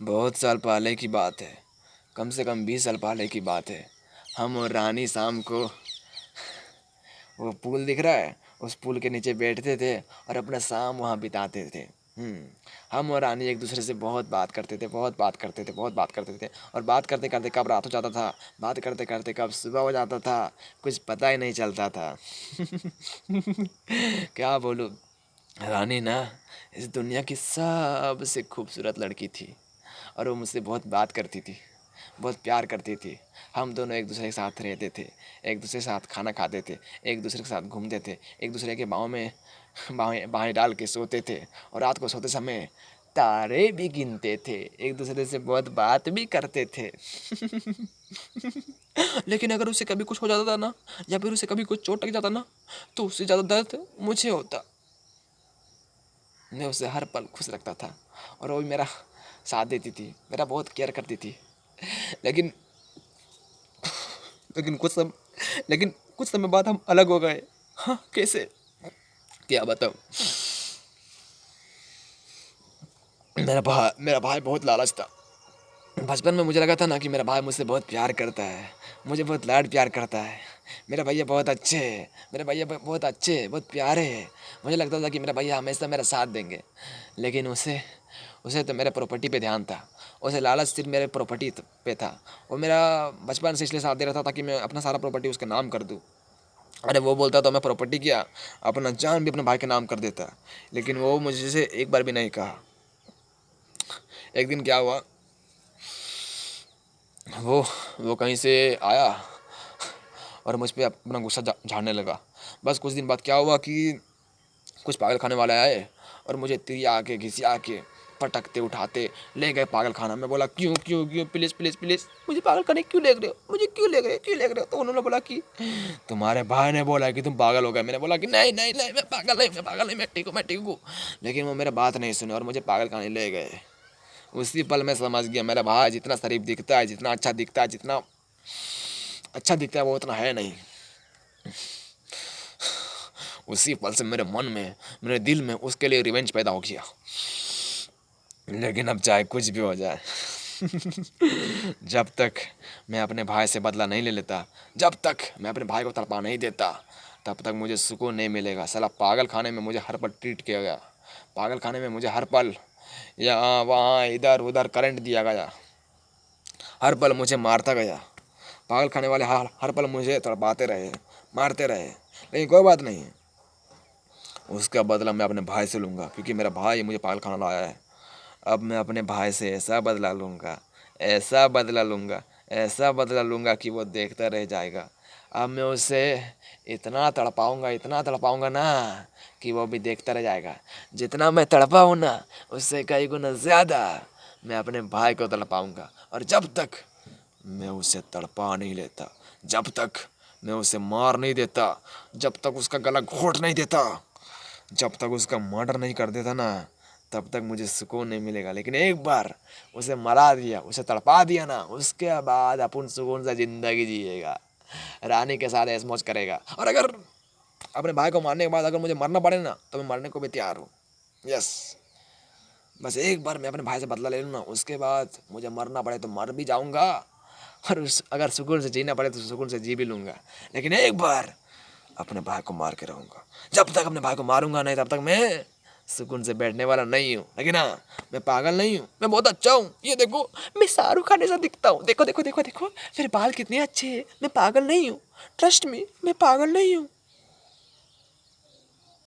बहुत साल पहले की बात है, कम से कम 20 साल पहले की बात है। हम और रानी शाम को वो पुल दिख रहा है, उस पुल के नीचे बैठते थे और अपना शाम वहाँ बिताते थे। हम और रानी एक दूसरे से बहुत बात करते थे, बहुत बात करते थे, बहुत बात करते थे। और बात करते करते कब रात हो जाता था, बात करते करते कब सुबह हो जाता था, कुछ पता ही नहीं चलता था। क्या बोलूँ, रानी ना इस दुनिया की सबसे खूबसूरत लड़की थी और वो मुझसे बहुत बात करती थी, बहुत प्यार करती थी। हम दोनों एक दूसरे के साथ रहते थे, एक दूसरे के साथ खाना खाते थे, एक दूसरे के साथ घूमते थे, एक दूसरे के बाहों में बाहें बाहें डाल के सोते थे और रात को सोते समय तारे भी गिनते थे, एक दूसरे से बहुत बात भी करते थे। लेकिन अगर उसे कभी कुछ हो जाता था ना, या फिर उसे कभी कुछ चोट लग जाता ना, तो उससे ज़्यादा दर्द मुझे होता। मैं उसे हर पल खुश रखता था और वो भी मेरा साथ देती थी, मेरा बहुत केयर करती थी। लेकिन लेकिन कुछ सम लेकिन कुछ समय बाद हम अलग हो गए। हाँ, कैसे, क्या बताऊँ। मेरा भाई बहुत लालच था। बचपन में मुझे लगा था ना कि मेरा भाई मुझसे बहुत प्यार करता है, मुझे बहुत लाड प्यार करता है। मेरा भैया बहुत अच्छे है, मेरे भैया बहुत अच्छे है, बहुत प्यारे है। मुझे लगता था कि मेरा भैया हमेशा मेरा साथ देंगे। लेकिन उसे उसे तो मेरे प्रॉपर्टी पे ध्यान था, उसे लालच सिर्फ मेरे प्रॉपर्टी पे था। वो मेरा बचपन से इसलिए साथ दे रहा था ताकि मैं अपना सारा प्रॉपर्टी उसके नाम कर दूँ। अरे वो बोलता तो मैं प्रॉपर्टी क्या, अपना जान भी अपने भाई के नाम कर देता। लेकिन वो मुझसे एक बार भी नहीं कहा। एक दिन क्या हुआ, वो वो कहीं से आया और मुझ पे अपना गुस्सा झाड़ने लगा। बस कुछ दिन बाद क्या हुआ कि कुछ पागल खाने वाले आए और मुझे तिरिया के घिसिया के पटकते उठाते ले गए पागल खाना। मैं बोला क्यों क्यों क्यों, प्लीज़ प्लीज़ प्लीज़, मुझे पागल खाने क्यों ले रहे हो, मुझे क्यों ले रहे हो। तो उन्होंने बोला कि तुम्हारे भाई ने बोला कि तुम पागल हो गए। मैंने बोला कि नहीं नहीं नहीं, मैं पागल नहीं, मैं पागल नहीं, मैं ठीक हूँ। लेकिन वो मेरा बात नहीं सुने और मुझे पागल खाने ले गए। उसी पल मैं समझ गया मेरा भाई जितना शरीफ दिखता है, जितना अच्छा दिखता है, जितना अच्छा दिखता है, वो उतना है नहीं। उसी पल से मेरे मन में, मेरे दिल में उसके लिए रिवेंज पैदा हो गया। लेकिन अब चाहे कुछ भी हो जाए, जब तक मैं अपने भाई से बदला नहीं ले लेता, जब तक मैं अपने भाई को तड़पा नहीं देता, तब तक मुझे सुकून नहीं मिलेगा। साला पागल खाने में मुझे हर पल ट्रीट किया गया, पागल खाने में मुझे हर पल यहाँ वहाँ इधर उधर करंट दिया गया, हर पल मुझे मारता गया। पागल खाने वाले हर पल मुझे तड़पाते रहे, मारते रहे। लेकिन कोई बात नहीं, उसका बदला मैं अपने भाई से लूँगा, क्योंकि मेरा भाई मुझे पागल खाना लाया है। अब मैं अपने भाई से ऐसा बदला लूँगा, ऐसा बदला लूँगा, ऐसा बदला लूँगा कि वो देखता रह जाएगा। अब मैं उसे इतना तड़पाऊँगा ना कि वो भी देखता रह जाएगा। जितना मैं तड़पा हूँ ना, उससे कई गुना ज़्यादा मैं अपने भाई को तड़पाऊँगा। और जब तक मैं उसे तड़पा नहीं लेता, जब तक मैं उसे मार नहीं देता, जब तक उसका गला घोट नहीं देता, जब तक उसका मर्डर नहीं कर देता ना, तब तक मुझे सुकून नहीं मिलेगा। लेकिन एक बार उसे मरा दिया, उसे तड़पा दिया ना, उसके बाद अपन सुकून से ज़िंदगी जिएगा, रानी के साथ ऐश मौज करेगा। और अगर अपने भाई को मारने के बाद अगर मुझे मरना पड़े ना, तो मैं मरने को भी तैयार हूँ। यस, बस एक बार मैं अपने भाई से बदला ले लूँ ना, उसके बाद मुझे मरना पड़े तो मर भी जाऊँगा, और अगर सुकून से जीना पड़े तो सुकून से जी भी लूँगा। लेकिन एक बार अपने भाई को मार के रहूँगा। जब तक अपने भाई को मारूंगा नहीं, तब तक मैं सुकून से बैठने वाला नहीं हूँ। लेकिन हाँ, मैं पागल नहीं हूँ, मैं बहुत अच्छा हूँ। ये देखो, मैं शाहरुख खान जैसा दिखता हूँ। देखो देखो देखो देखो, मेरे बाल कितने अच्छे हैं। मैं पागल नहीं हूँ, ट्रस्ट मी, मैं पागल नहीं हूँ।